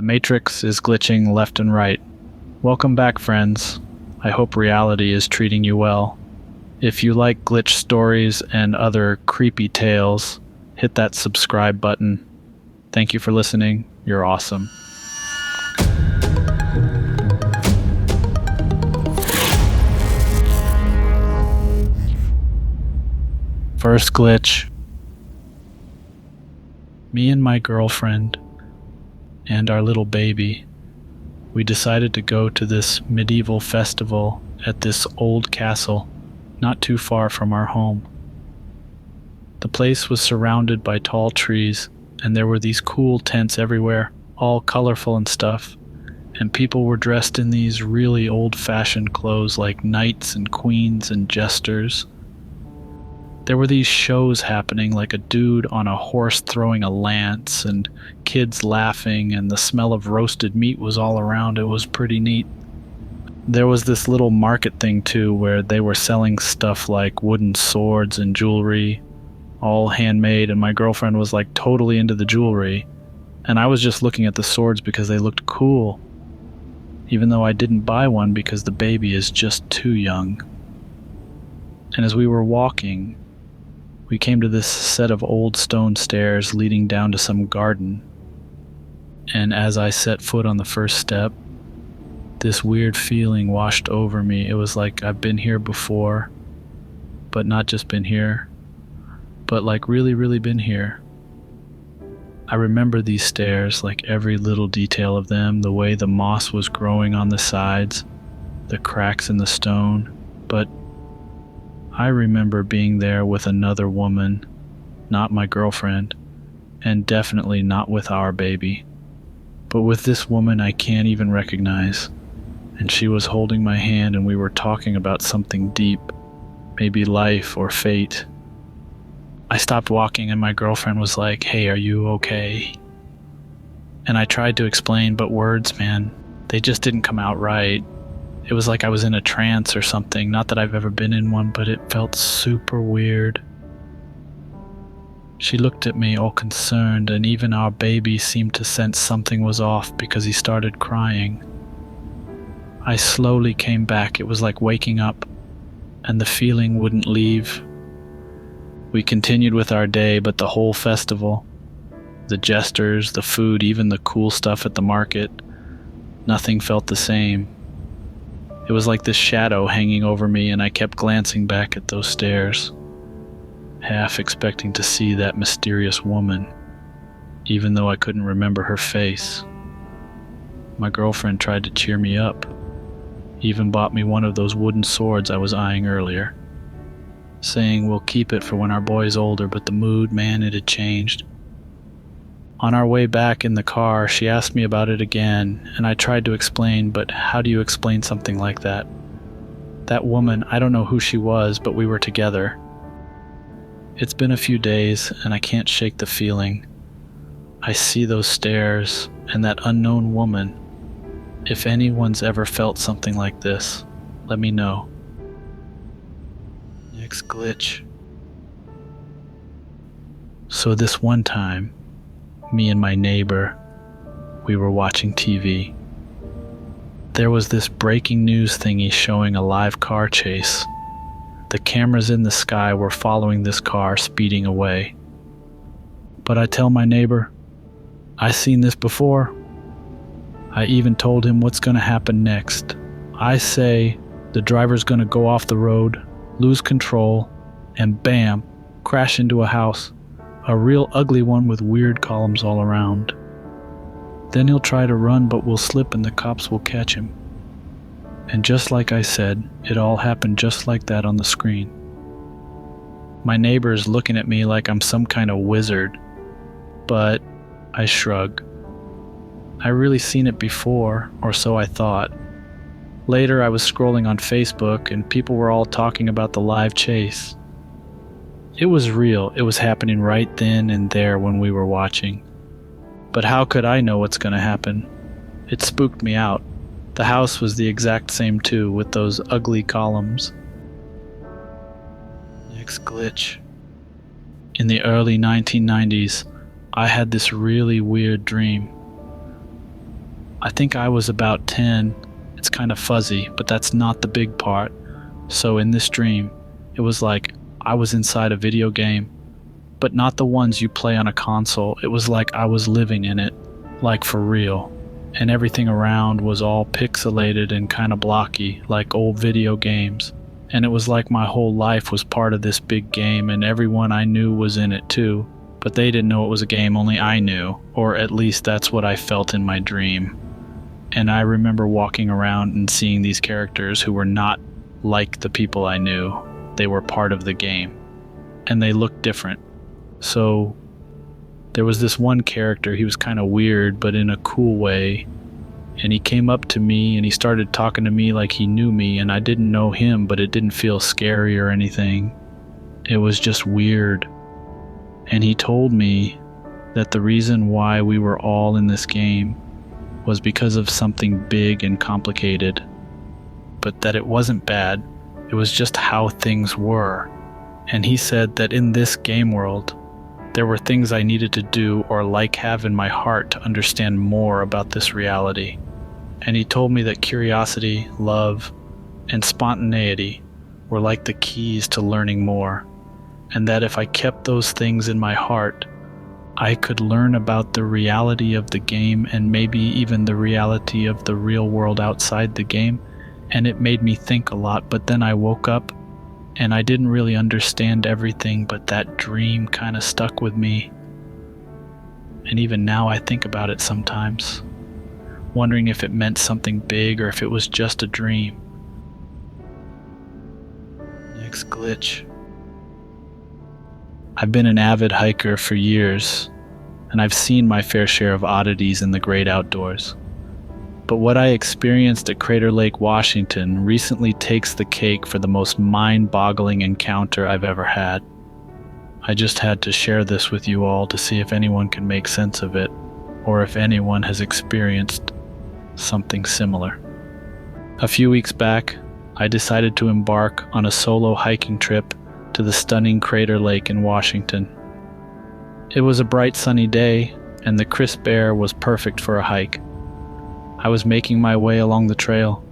The Matrix is glitching left and right. Welcome back, friends. I hope reality is treating you well. If you like glitch stories and other creepy tales, hit that subscribe button. Thank you for listening. You're awesome. First glitch. Me and my girlfriend and our little baby, we decided to go to this medieval festival at this old castle not too far from our home. The place was surrounded by tall trees, and there were these cool tents everywhere, all colorful and stuff, and people were dressed in these really old-fashioned clothes like knights and queens and jesters. There were these shows happening, like a dude on a horse throwing a lance, and kids laughing, and the smell of roasted meat was all around. It was pretty neat. There was this little market thing too, where they were selling stuff like wooden swords and jewelry, all handmade, and my girlfriend was like totally into the jewelry, and I was just looking at the swords because they looked cool, even though I didn't buy one because the baby is just too young. And as we were walking, we came to this set of old stone stairs leading down to some garden, and as I set foot on the first step, this weird feeling washed over me. It was like I've been here before, but not just been here, but like really, really been here. I remember these stairs, like every little detail of them, the way the moss was growing on the sides, the cracks in the stone, but I remember being there with another woman, not my girlfriend, and definitely not with our baby, but with this woman I can't even recognize, and she was holding my hand and we were talking about something deep, maybe life or fate. I stopped walking and my girlfriend was like, "Hey, are you okay?" And I tried to explain, but words, man, they just didn't come out right. It was like I was in a trance or something. Not that I've ever been in one, but it felt super weird. She looked at me all concerned, and even our baby seemed to sense something was off because he started crying. I slowly came back. It was like waking up, and the feeling wouldn't leave. We continued with our day, but the whole festival, the jesters, the food, even the cool stuff at the market, nothing felt the same. It was like this shadow hanging over me, and I kept glancing back at those stairs, half expecting to see that mysterious woman, even though I couldn't remember her face. My girlfriend tried to cheer me up, even bought me one of those wooden swords I was eyeing earlier, saying we'll keep it for when our boy's older, but the mood, man, it had changed. On our way back in the car, she asked me about it again, and I tried to explain, but how do you explain something like that? That woman, I don't know who she was, but we were together. It's been a few days, and I can't shake the feeling. I see those stairs, and that unknown woman. If anyone's ever felt something like this, let me know. Next glitch. So this one time, me and my neighbor, we were watching TV. There was this breaking news thingy showing a live car chase. The cameras in the sky were following this car speeding away. But I tell my neighbor, "I seen this before." I even told him what's gonna happen next. I say the driver's gonna go off the road, lose control, and bam, crash into a house. A real ugly one with weird columns all around. Then he'll try to run, but will slip and the cops will catch him. And just like I said, it all happened just like that on the screen. My neighbor's looking at me like I'm some kind of wizard, but I shrug. I really seen it before, or so I thought. Later I was scrolling on Facebook and people were all talking about the live chase. It was real. It was happening right then and there when we were watching. But how could I know what's going to happen? It spooked me out. The house was the exact same too, with those ugly columns. Next glitch. In the early 1990s, I had this really weird dream. I think I was about 10. It's kind of fuzzy, but that's not the big part. So in this dream, it was like I was inside a video game, but not the ones you play on a console. It was like I was living in it, like for real. And everything around was all pixelated and kind of blocky, like old video games. And it was like my whole life was part of this big game, and everyone I knew was in it too. But they didn't know it was a game, only I knew, or at least that's what I felt in my dream. And I remember walking around and seeing these characters who were not like the people I knew. They were part of the game, and they looked different. So there was this one character, he was kind of weird, but in a cool way. And he came up to me and he started talking to me like he knew me, and I didn't know him, but it didn't feel scary or anything. It was just weird. And he told me that the reason why we were all in this game was because of something big and complicated, but that it wasn't bad, it was just how things were. And he said that in this game world, there were things I needed to do or like have in my heart to understand more about this reality. And he told me that curiosity, love, and spontaneity were like the keys to learning more, and that if I kept those things in my heart, I could learn about the reality of the game and maybe even the reality of the real world outside the game. And it made me think a lot, but then I woke up and I didn't really understand everything, but that dream kind of stuck with me. And even now I think about it sometimes, wondering if it meant something big or if it was just a dream. Next glitch. I've been an avid hiker for years, and I've seen my fair share of oddities in the great outdoors. But what I experienced at Crater Lake, Washington recently takes the cake for the most mind-boggling encounter I've ever had. I just had to share this with you all to see if anyone can make sense of it, or if anyone has experienced something similar. A few weeks back, I decided to embark on a solo hiking trip to the stunning Crater Lake in Washington. It was a bright sunny day, and the crisp air was perfect for a hike. I was making my way along the trail,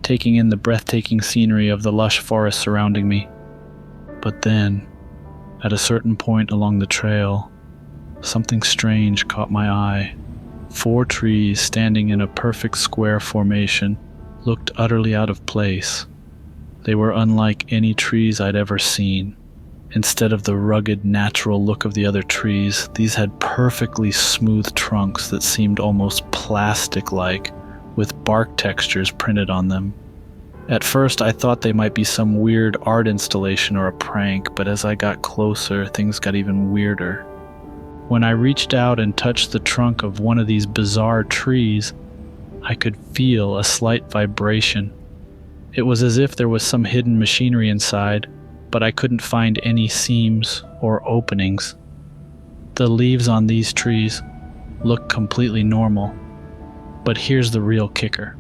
taking in the breathtaking scenery of the lush forest surrounding me. But then, at a certain point along the trail, something strange caught my eye. 4 trees standing in a perfect square formation looked utterly out of place. They were unlike any trees I'd ever seen. Instead of the rugged, natural look of the other trees, these had perfectly smooth trunks that seemed almost plastic-like, with bark textures printed on them. At first, I thought they might be some weird art installation or a prank, but as I got closer, things got even weirder. When I reached out and touched the trunk of one of these bizarre trees, I could feel a slight vibration. It was as if there was some hidden machinery inside, but I couldn't find any seams or openings. The leaves on these trees looked completely normal, but here's the real kicker.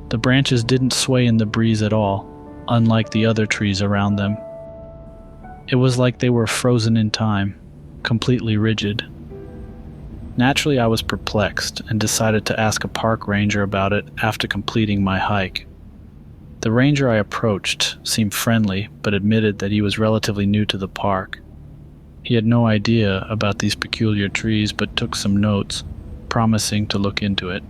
The branches didn't sway in the breeze at all, unlike the other trees around them. It was like they were frozen in time, completely rigid. Naturally, I was perplexed and decided to ask a park ranger about it after completing my hike. The ranger I approached seemed friendly, but admitted that he was relatively new to the park. He had no idea about these peculiar trees, but took some notes, promising to look into it.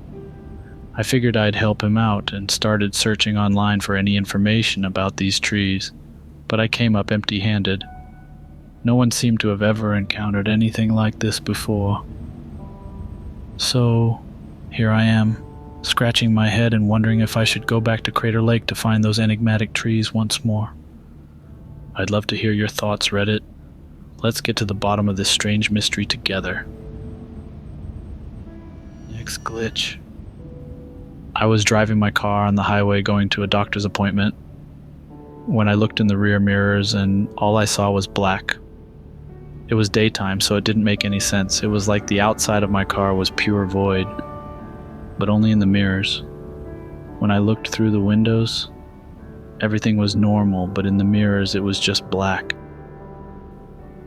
I figured I'd help him out and started searching online for any information about these trees, but I came up empty-handed. No one seemed to have ever encountered anything like this before. So, here I am, scratching my head and wondering if I should go back to Crater Lake to find those enigmatic trees once more. I'd love to hear your thoughts, Reddit. Let's get to the bottom of this strange mystery together. Next glitch. I was driving my car on the highway going to a doctor's appointment when I looked in the rear mirrors and all I saw was black. It was daytime, so it didn't make any sense. It was like the outside of my car was pure void, but only in the mirrors. When I looked through the windows, everything was normal, but in the mirrors it was just black.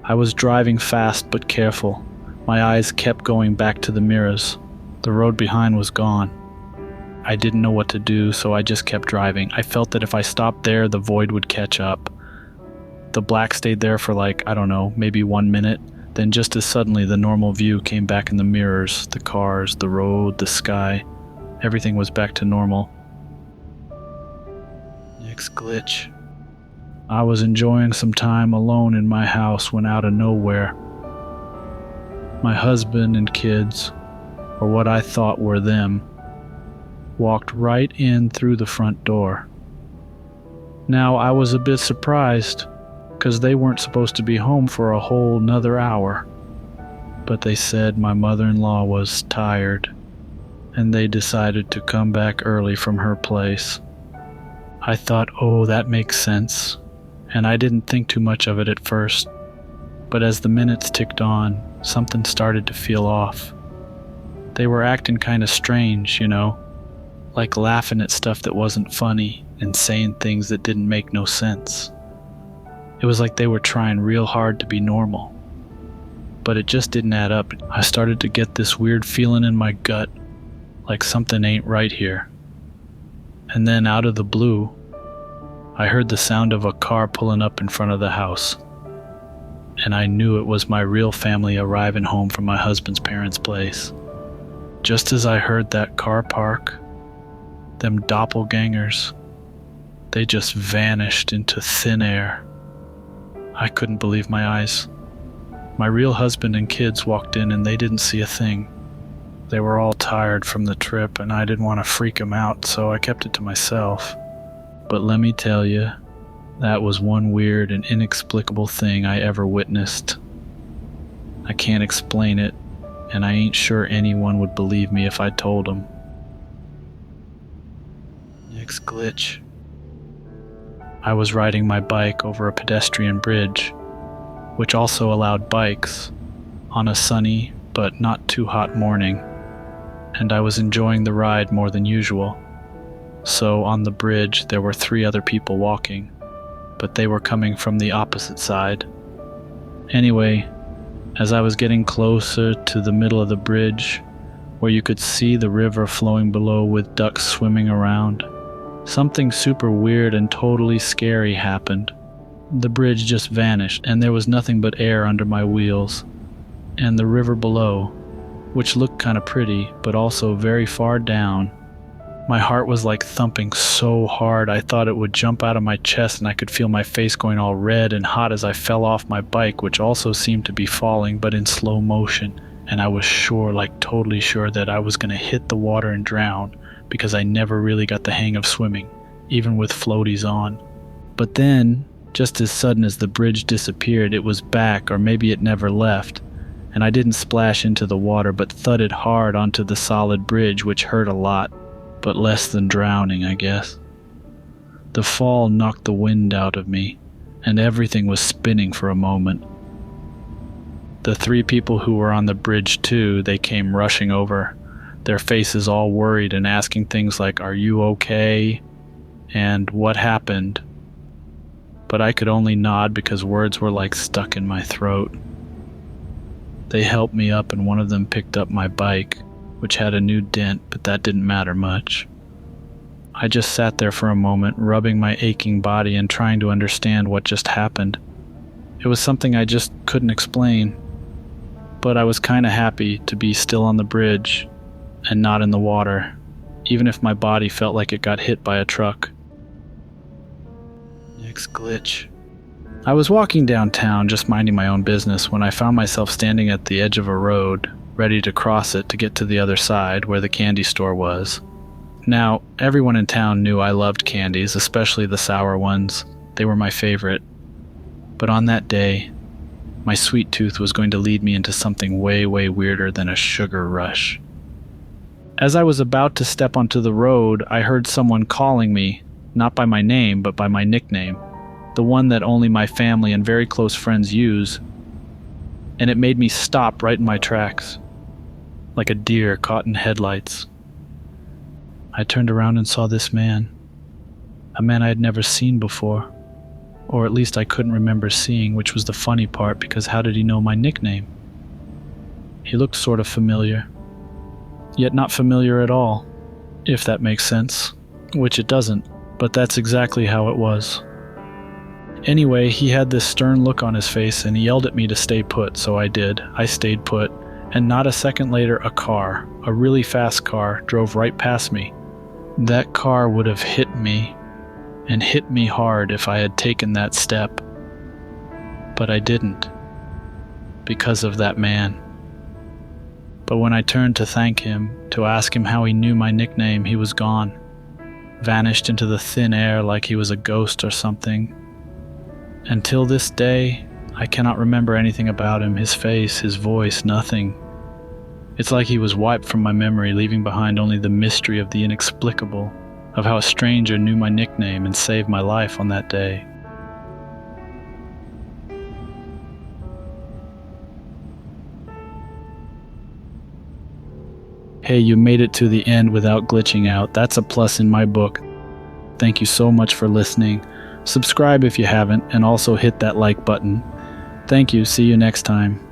I was driving fast but careful. My eyes kept going back to the mirrors. The road behind was gone. I didn't know what to do, so I just kept driving. I felt that if I stopped there, the void would catch up. The black stayed there for I don't know, maybe 1 minute. Then just as suddenly the normal view came back in the mirrors, the cars, the road, the sky. Everything was back to normal. Next glitch. I was enjoying some time alone in my house when out of nowhere, my husband and kids, or what I thought were them, walked right in through the front door. Now I was a bit surprised, because they weren't supposed to be home for a whole nother hour. But they said my mother-in-law was tired, and they decided to come back early from her place. I thought, oh, that makes sense, and I didn't think too much of it at first. But as the minutes ticked on, something started to feel off. They were acting kind of strange, like laughing at stuff that wasn't funny and saying things that didn't make no sense. It was like they were trying real hard to be normal. But it just didn't add up. I started to get this weird feeling in my gut, like something ain't right here. And then out of the blue, I heard the sound of a car pulling up in front of the house. And I knew it was my real family arriving home from my husband's parents' place. Just as I heard that car park, them doppelgangers, they just vanished into thin air. I couldn't believe my eyes. My real husband and kids walked in and they didn't see a thing. They were all tired from the trip and I didn't want to freak them out, so I kept it to myself. But let me tell you, that was one weird and inexplicable thing I ever witnessed. I can't explain it, and I ain't sure anyone would believe me if I told them. Next glitch. I was riding my bike over a pedestrian bridge, which also allowed bikes, on a sunny but not too hot morning, and I was enjoying the ride more than usual. So on the bridge there were 3 other people walking, but they were coming from the opposite side. Anyway, as I was getting closer to the middle of the bridge, where you could see the river flowing below with ducks swimming around, something super weird and totally scary happened. The bridge just vanished, and there was nothing but air under my wheels, and the river below, which looked kind of pretty, but also very far down. My heart was like thumping so hard I thought it would jump out of my chest, and I could feel my face going all red and hot as I fell off my bike, which also seemed to be falling, but in slow motion. And I was sure, totally sure, that I was going to hit the water and drown, because I never really got the hang of swimming, even with floaties on. But then, just as sudden as the bridge disappeared, it was back, or maybe it never left, and I didn't splash into the water but thudded hard onto the solid bridge, which hurt a lot, but less than drowning, I guess. The fall knocked the wind out of me, and everything was spinning for a moment. The 3 people who were on the bridge too, they came rushing over, their faces all worried and asking things like, "Are you okay?" and "What happened?" But I could only nod because words were stuck in my throat. They helped me up, and one of them picked up my bike, which had a new dent, but that didn't matter much. I just sat there for a moment, rubbing my aching body and trying to understand what just happened. It was something I just couldn't explain, but I was kind of happy to be still on the bridge and not in the water, even if my body felt like it got hit by a truck. Next glitch. I was walking downtown, just minding my own business, when I found myself standing at the edge of a road, ready to cross it to get to the other side where the candy store was. Now, everyone in town knew I loved candies, especially the sour ones. They were my favorite. But on that day, my sweet tooth was going to lead me into something way, way weirder than a sugar rush. As I was about to step onto the road, I heard someone calling me, not by my name, but by my nickname, the one that only my family and very close friends use, and it made me stop right in my tracks, like a deer caught in headlights. I turned around and saw this man, a man I had never seen before, or at least I couldn't remember seeing, which was the funny part, because how did he know my nickname? He looked sort of familiar. yet not familiar at all, if that makes sense, which it doesn't, but that's exactly how it was. Anyway, he had this stern look on his face and he yelled at me to stay put, so I did. I stayed put, and not a second later a car, a really fast car, drove right past me. That car would have hit me, and hit me hard if I had taken that step. But I didn't, because of that man. But when I turned to thank him, to ask him how he knew my nickname, he was gone, vanished into the thin air like he was a ghost or something. Until this day, I cannot remember anything about him, his face, his voice, nothing. It's like he was wiped from my memory, leaving behind only the mystery of the inexplicable, of how a stranger knew my nickname and saved my life on that day. Hey, you made it to the end without glitching out. That's a plus in my book. Thank you so much for listening. Subscribe if you haven't, and also hit that like button. Thank you. See you next time.